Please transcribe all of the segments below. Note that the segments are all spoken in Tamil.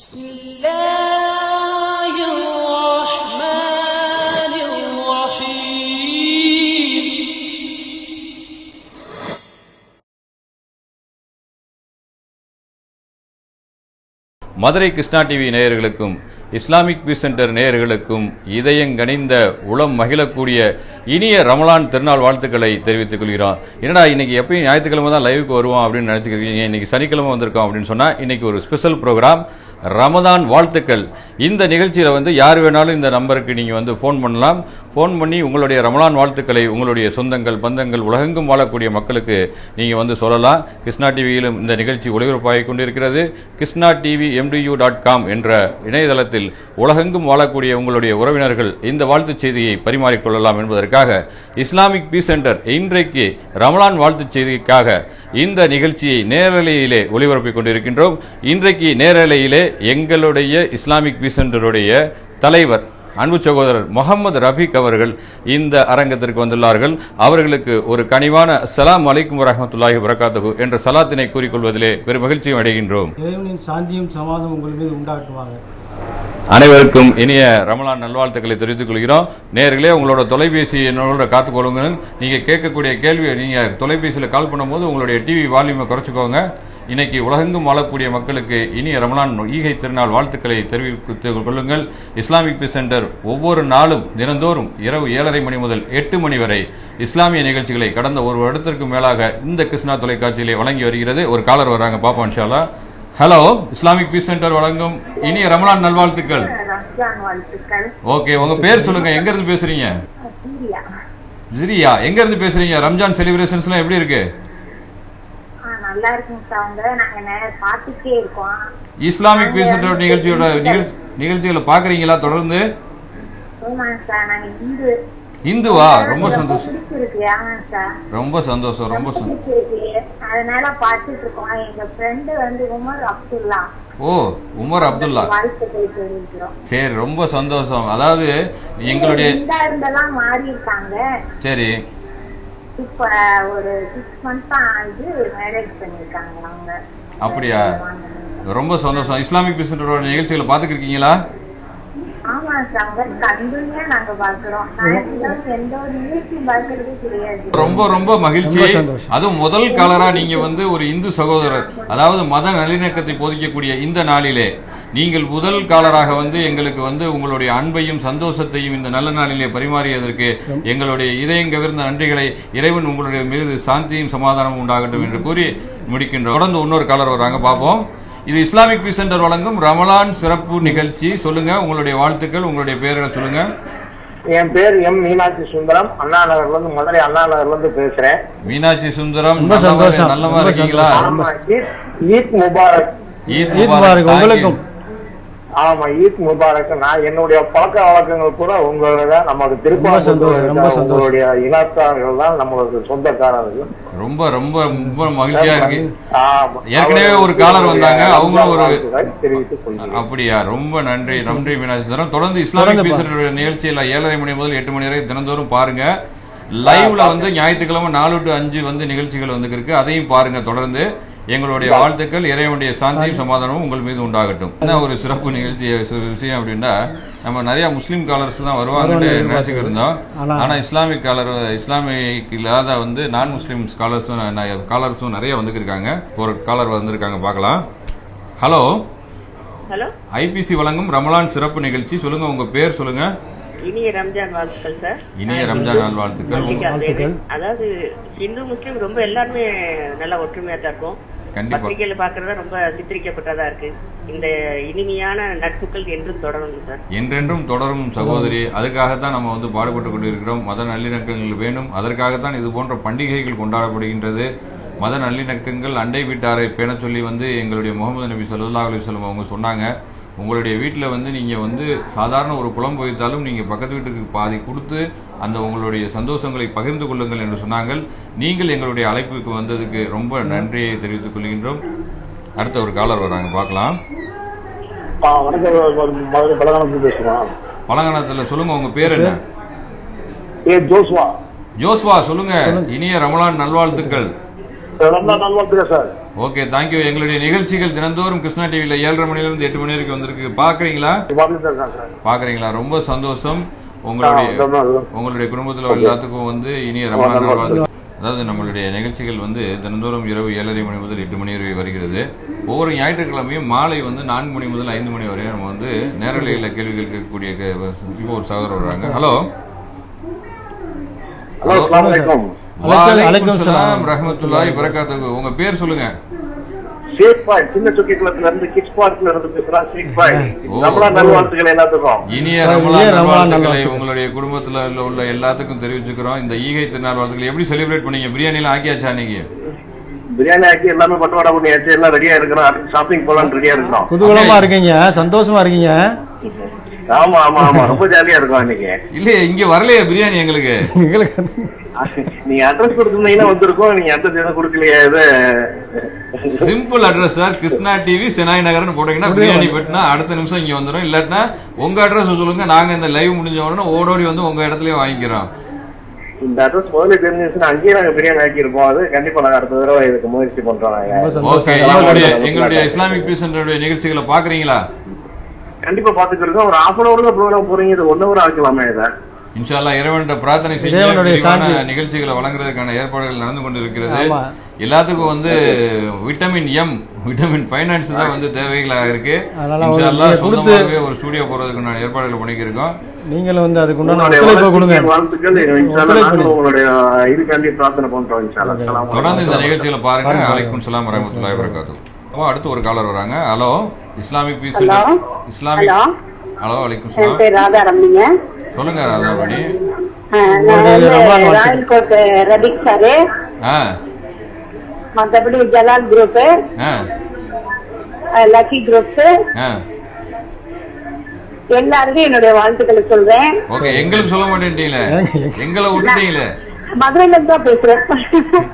بسم الله الرحمن الرحيم. மதுரை கிருஷ்ணா டிவி நேயர்களுக்கும் இஸ்லாமிக் பீஸ் சென்டர் நேயர்களுக்கும் இதயங்கனிந்த உளம் மகிழக்கூடிய இனிய ரமலான் திருநாள் வாழ்த்துக்களை தெரிவித்துக் கொள்கிறோம். என்னடா இன்னைக்கு எப்பயும் ஞாயிற்றுக்கிழமை தான் லைவுக்கு வருவோம் அப்படின்னு நினைச்சுக்கிறீங்க, இன்னைக்கு சனிக்கிழமை வந்திருக்கோம் அப்படின்னு சொன்னா இன்னைக்கு ஒரு ஸ்பெஷல் ப்ரோக்ராம் ரமதான் வாழ்த்துக்கள். இந்த நிகழ்ச்சியில யார் வேணாலும் இந்த நம்பருக்கு நீங்க போன் பண்ணலாம். போன் பண்ணி உங்களுடைய ரமலான் வாழ்த்துக்களை உங்களுடைய சொந்தங்கள் பந்தங்கள் உலகெங்கும் வாழக்கூடிய மக்களுக்கு நீங்க சொல்லலாம். கிருஷ்ணா டிவியிலும் இந்த நிகழ்ச்சி ஒளிபரப்பாகிக் கொண்டிருக்கிறது. கிருஷ்ணா டிவி mdu.com என்ற இணையதளத்தில் உலகெங்கும் வாழக்கூடிய உங்களுடைய உறவினர்கள் இந்த வாழ்த்து செய்தியை பரிமாறிக்கொள்ளலாம் என்பதற்காக இஸ்லாமிக் பீஸ் சென்டர் இன்றைக்கு ரமலான் வாழ்த்து செய்திக்காக இந்த நிகழ்ச்சியை நேரலையிலே ஒளிபரப்பிக் கொண்டிருக்கின்றோம். இன்றைக்கு நேரலையிலே எங்களுடைய இஸ்லாமிக் பீஸ் சென்டருடைய தலைவர் அன்பு சகோதரர் முகமது ரஃபீக் அவர்கள் இந்த அரங்கத்திற்கு வந்துள்ளார்கள். அவர்களுக்கு ஒரு கனிவான அஸ்ஸலாமு அலைக்கும் வரஹ்மத்துல்லாஹி வபரகாத்துஹு என்ற சலாத்தினை கூறிக்கொள்வதிலே பெரும் மகிழ்ச்சியும் அடைகின்றோம். இறைவனின் சாந்தியும் சமாதானம் உங்கள் மீது உண்டாக்குவாங்க. அனைவருக்கும் இனிய ரமலான் நல்வாழ்த்துக்களை தெரிவித்துக் கொள்கிறோம். நேயர்களே, உங்களோட தொலைபேசி என்னோட காத்துக்கொள்ளுங்க. நீங்க கேட்கக்கூடிய கேள்வியை நீங்க தொலைபேசியில் கால் பண்ணும்போது உங்களுடைய டிவி வால்யூமை குறைச்சிக்கோங்க. இன்னைக்கு உலகெங்கும் வாழக்கூடிய மக்களுக்கு இனிய ரமலான் ஈகை திருநாள் வாழ்த்துக்களை தெரிவித்துக் கொள்ளுங்கள். இஸ்லாமிக் பீஸ் சென்டர் ஒவ்வொரு நாளும் தினந்தோறும் இரவு 7:30 மணி முதல் 8 மணி வரை இஸ்லாமிய நிகழ்ச்சிகளை கடந்த ஒரு வருடத்திற்கு மேலாக இந்த கிருஷ்ணா தொலைக்காட்சியிலே வழங்கி வருகிறது. ஒரு காலர் வராங்க, பாப்போம் இன்ஷா அல்லாஹ். ஹலோ, இஸ்லாமிக் பீஸ் சென்டர் வழங்கும் இனிய ரமலான் நல்வாழ்த்துக்கள். ஓகே, உங்க பேர் சொல்லுங்க, எங்க இருந்து பேசுறீங்க? ஜிரியா, எங்க இருந்து பேசுறீங்க? ரம்ஜான் செலிப்ரேஷன்ஸ் எல்லாம் எப்படி இருக்கு? நல்லா இருக்குங்க சார். நாங்க பாத்துட்டே இருக்கோம். இஸ்லாமிக் பீஸ் சென்டர் நிகழ்ச்சிகளை பாக்குறீங்களா தொடர்ந்து? இந்துவா? ரொம்ப சந்தோஷம், ரொம்ப சந்தோஷம், ரொம்ப சந்தோஷம். அதனால பாத்துட்டு இருக்கோம். எங்க ஃப்ரெண்டு உமர் அப்துல்லா. ஓ, உமர் அப்துல்லா, சரி, ரொம்ப சந்தோஷம். அதாவது எங்களுடைய மாறி இருக்காங்க. சரி, இப்ப ஒரு 6 months ஆகுது மேரேஜ் பண்ணிருக்காங்க அவங்க. அப்படியா? ரொம்ப சந்தோஷம். இஸ்லாமிக் பீஸ் சென்டரோட நிகழ்ச்சிகளை பாத்துக்கிருக்கீங்களா? ஆமா சார், கண்டினியூவா நாங்க பாக்குறோம். எந்த ஒரு நிகழ்ச்சியும் பாக்குறதே கிடையாது. ரொம்ப ரொம்ப மகிழ்ச்சி. அதுவும் முதல் காலரா நீங்க ஒரு இந்து சகோதரர், அதாவது மத நல்லிணக்கத்தை போதிக்கக்கூடிய இந்த நாளிலே நீங்கள் முதல் காலராக எங்களுக்கு உங்களுடைய அன்பையும் சந்தோஷத்தையும் இந்த நல்ல நாளிலே பரிமாறியதற்கு எங்களுடைய இதயங்கவிர்ந்த நன்றிகளை. இறைவன் உங்களுடைய மீது சாந்தியும் சமாதானமும் உண்டாகட்டும் என்று கூறி முடிக்கின்றோம். தொடர்ந்து இன்னொரு காலர் வராங்க, பாப்போம். இது இஸ்லாமிக் பீஸ் சென்டர் வழங்கும் ரமலான் சிறப்பு நிகழ்ச்சி. சொல்லுங்க உங்களுடைய வாழ்த்துக்கள், உங்களுடைய பேரை சொல்லுங்க. என் பேர் எம் மீனாட்சி சுந்தரம், அண்ணா நகர்ல இருந்து, மதுரை அண்ணா நகர்ல இருந்து பேசுறேன். மீனாட்சி சுந்தரம், நல்லமா இருக்கீங்களா? ஈத் முபாரக். ஈத் முபாரக் உங்களுக்கும். ஆமா, ஈத் முபாரக். நான் என்னுடைய பழக்க வழக்கங்கள் கூட உங்களோட நமக்கு திருப்பூருடைய இனத்தார்கள் தான் நம்மளுக்கு சொந்தக்காரர்கள். ரொம்ப ரொம்ப ரொம்ப மகிழ்ச்சியா இருக்கு. ஏற்கனவே ஒரு காலர் வந்தாங்க, அவங்களும் ஒரு தெரிவித்துக் கொள்கிறேன். அப்படியா? ரொம்ப நன்றி, நன்றி மீனாட்சி சுந்தரம். தொடர்ந்து இஸ்லாமிக் பீஸ் சென்டர் நிகழ்ச்சியில 7:30 மணி முதல் 8 மணி வரை தினந்தோறும் பாருங்க. லைவ்ல ஞாயிற்றுக்கிழமை 4 to 5 நிகழ்ச்சிகள் இருக்கு, அதையும் பாருங்க. தொடர்ந்து எங்களுடைய வாழ்த்துக்கள், இறைவனுடைய சாந்தியும் சமாதானமும் உங்கள் மீது உண்டாகட்டும். என்ன ஒரு சிறப்பு நிகழ்ச்சி விஷயம் அப்படின்னா, நம்ம நிறைய முஸ்லீம் காலர்ஸ் தான் வருவாங்கன்னு நினைச்சுக்கிட்டு இருந்தோம். ஆனா இஸ்லாமிக் காலர், இஸ்லாமிக் இல்லாத நான் முஸ்லீம் காலர்ஸும் நிறைய வந்துருக்காங்க. ஒரு காலர் வந்திருக்காங்க, பார்க்கலாம். ஹலோ, ஐபிசி வழங்கும் ரமலான் சிறப்பு நிகழ்ச்சி. சொல்லுங்க, உங்க பேர் சொல்லுங்க. இனிய ரம்ஜான் வாழ்த்துக்கள் சார். இனிய ரம்ஜான் வாழ்த்துக்கள். அதாவது இந்து முஸ்லீம் ரொம்ப எல்லாருமே நல்லா ஒற்றுமையா தான் இருக்கும். பத்திரிகையில பாக்குறதா ரொம்ப சித்தரிக்கப்பட்டதா இருக்கு. இந்த இனிமையான நட்புகள் என்றும் தொடரும் சார். என்றென்றும் தொடரும் சகோதரி. அதுக்காகத்தான் நம்ம பாடுபட்டு கொண்டிருக்கிறோம். மத நல்லிணக்கங்கள் வேணும். அதற்காகத்தான் இது போன்ற பண்டிகைகள் கொண்டாடப்படுகின்றது. மத நல்லிணக்கங்கள் அண்டை வீட்டாரை பேண சொல்லி எங்களுடைய முகமது நபி ஸல்லல்லாஹு அலைஹி வஸல்லம் அவங்க சொன்னாங்க. உங்களுடைய வீட்டில் நீங்க சாதாரண ஒரு குழம்பு வைத்தாலும் நீங்க பக்கத்து வீட்டுக்கு பாதி கொடுத்து அந்த உங்களுடைய சந்தோஷங்களை பகிர்ந்து கொள்ளுங்கள் என்று சொன்னார்கள். நீங்கள் எங்களுடைய அழைப்புக்கு வந்ததுக்கு ரொம்ப நன்றியை தெரிவித்துக் கொள்கின்றோம். அடுத்த ஒரு காலர் வராங்க, பார்க்கலாம். பழங்கணத்துல சொல்லுங்க, உங்க பேர் என்ன? ஜோஸ்வா. ஜோஸ்வா, சொல்லுங்க. இனிய ரமலான் நல்வாழ்த்துக்கள். நல்வாழ்த்துக்கள் சார். Okay, thank you. எங்களுடைய நிகழ்ச்சிகள் தினந்தோறும் கிருஷ்ணா டிவில 7:30 மணிலிருந்து 8 மணி வரைக்கும் வந்திருக்கு. பாக்குறீங்களா? ரொம்ப சந்தோஷம். உங்களுடைய குடும்பத்துல எல்லாத்துக்கும் வந்து இனிய ரமலான் நல்வாழ்த்துக்கள். அதாவது நம்மளுடைய நிகழ்ச்சிகள் வந்து தினந்தோறும் இரவு 7:30 மணி முதல் 8 மணி வரை வருகிறது. ஒவ்வொரு ஞாயிற்றுக்கிழமையும் மாலை வந்து 4 மணி முதல் 5 மணி வரை நம்ம வந்து நேரலையில் கேள்விகள் கேட்கக்கூடிய இப்போ ஒரு சகோதரர் வர்றாங்க. ஹலோ. வலைக்கும் சலாம் ரஹ்மத்துல்லாஹி பரக்காத்துஹு. உங்க பேர் சொல்லுங்க. சின்ன சுக்கிக்குளத்துல இருந்து கிட்ஸ் பார்க்ல இருந்து பேசுறேன். ரமலான் நல்வாழ்த்துக்கள் எல்லாத்துக்கும். இனிய ரமலான் நல்வாழ்த்துக்களை உங்களுடைய குடும்பத்துல உள்ள எல்லாத்துக்கும் தெரிவிச்சுக்கிறோம். இந்த ஈகை திருநாள் வாழ்த்துக்கள் எப்படி செலிப்ரேட் பண்ணீங்க? பிரியாணி எல்லாம் ஆக்கியாச்சா? நீங்க பிரியாணி ஆக்கி எல்லாமே பட்டுவாடா பண்ணியாச்சு. எல்லாம் ரெடியா இருக்கிறோம். ஷாப்பிங் போலாம் ரெடியா இருக்கிறோம். குதூகலமா இருக்கீங்க, சந்தோஷமா இருக்கீங்க. ஆமா ஆமா ஆமா, ரொம்ப ஜாலியா இருக்கும் இன்னைக்கு. இல்லையே, இங்க வரலையே பிரியாணி எங்களுக்கு. நீங்க அட்ரஸ் கொடுத்தீங்கன்னா வந்திருக்கோம். நீங்க அட்ரஸ் எதுவும் கொடுக்கலையா? இது simple address sir. Krishna TV செனாய் நகர்னு போட்டீங்கன்னா பிரியாணி பெட்டினா அடுத்த நிமிஷம் இங்க வந்துடும். இல்லாட்டினா உங்க அட்ரஸ் சொல்லுங்க, நாங்க இந்த லைவ் முடிஞ்ச உடனே ஓடோடி வந்து உங்க இடத்துலயே வாங்கிக்கிறோம். இந்த அட்ரஸ் முதல்ல தெரிஞ்சுச்சுன்னா அங்கேயே நாங்க பிரியாணி ஆக்கியிருப்போம். அது கண்டிப்பா நாங்க அடுத்த தடவை இதுக்கு முயற்சி பண்றோம். எங்களுடைய இஸ்லாமிக் பீஸ் சென்டருடைய நிகழ்ச்சிகளை பாக்குறீங்களா? கண்டிப்பா பாத்துக்கிறோம். ஒரு 1/2 hour தான் ப்ரோக்ராம் போறீங்க. இது 1 hour ஆக்கலாமே இதை. இன்ஷா அல்லாஹ் இறைவன்கிட்ட பிரார்த்தனை செய்ய நிகழ்ச்சிகளை வழங்குறதுக்கான ஏற்பாடுகள் நடந்து கொண்டிருக்கிறது. எல்லாத்துக்கும் வந்து விட்டமின் எம், விட்டமின் ஃபைனான்ஸ் தான் வந்து தேவைகளாக இருக்கு. இன்ஷா அல்லாஹ் சொந்தமாகவே ஒரு ஸ்டூடியோ போறதுக்கான ஏற்பாடுகள் பண்ணிக்கிறோம். நீங்களும் வந்து அதுக்கு உண்டான வாழ்த்துக்கள். உங்களுடைய இதுக்காண்டி பிரார்த்தனை பண்றோம். இன்ஷா அல்லாஹ் தொடர்ந்து இந்த நிகழ்ச்சிகளை பாருங்க. அலைக்கும் சலாம் வரஹ்மத்துல்லாஹி வபரகாத்துஹு. அடுத்து ஒரு காலர் வராங்க. Hello, Islamic peace Islamic. Hello, வலைக்கும் சலாம். சொல்லுங்க ராதாமணி. ராயல்கோட் ரபிக் சாரு, மற்றபடி ஜலால் குரூப், லக்கி குரூப்ஸ் எல்லாருக்கும் என்னுடைய வாழ்த்துக்களை சொல்றேன். ஓகே, எங்களுக்கு சொல்ல மாட்டேன்ட்டீங்களே, எங்களை விட்டுட்டீங்களே. மதுரையில தான் பேசுறேன்.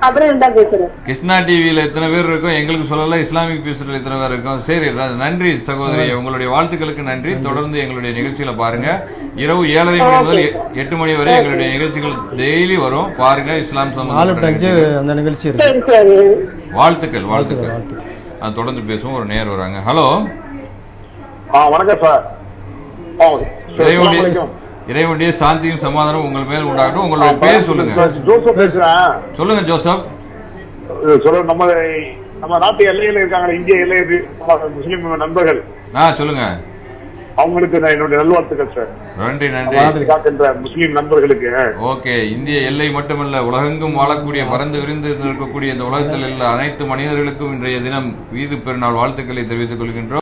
மதுரையில தான் பேசுறேன். கிருஷ்ணா டிவியில எத்தனை பேர் இருக்கும் எங்களுக்கு சொல்லல, இஸ்லாமிக் பீஸ்ல எத்தனை பேர் இருக்கும். சரி, நன்றி சகோதரி, உங்களுடைய வாழ்த்துக்களுக்கு நன்றி. தொடர்ந்து எங்களுடைய நிகழ்ச்சியில பாருங்க. இரவு 7:30 மணி முதல் 8 மணி வரை எங்களுடைய நிகழ்ச்சிகள் டெய்லி வரும். பாருங்க. இஸ்லாம் அந்த நிகழ்ச்சி. வாழ்த்துக்கள் வாழ்த்துக்கள். அது தொடர்ந்து பேசுவோம். ஒரு நேர் வராங்க. ஹலோ, வணக்கம் சார். இறைவனுடைய சாந்தியும் சமாதானம் உங்கள் மேல் உண்டாகட்டும். உங்களுடைய பேர் சொல்லுங்க. ஜோசப் பேசுறேன். சொல்லுங்க ஜோசப். நம்ம நாட்டு எல்லையில இருக்காங்க, இந்திய எல்லையில் முஸ்லிம் நண்பர்கள். சொல்லுங்க. அவங்களுக்கு நான் என்னுடைய நல்வாழ்த்துக்கள் சார். நன்றி நன்றி. முஸ்லிம் நண்பர்களுக்கு. ஓகே, இந்திய எல்லை மட்டுமல்ல, உலகெங்கும் வாழக்கூடிய பறந்து விரிந்து இருக்கக்கூடிய இந்த உலகத்தில் உள்ள அனைத்து மனிதர்களுக்கும் இன்றைய தினம் ஈது பெருநாள் வாழ்த்துக்களை தெரிவித்துக் கொள்கின்றோம்.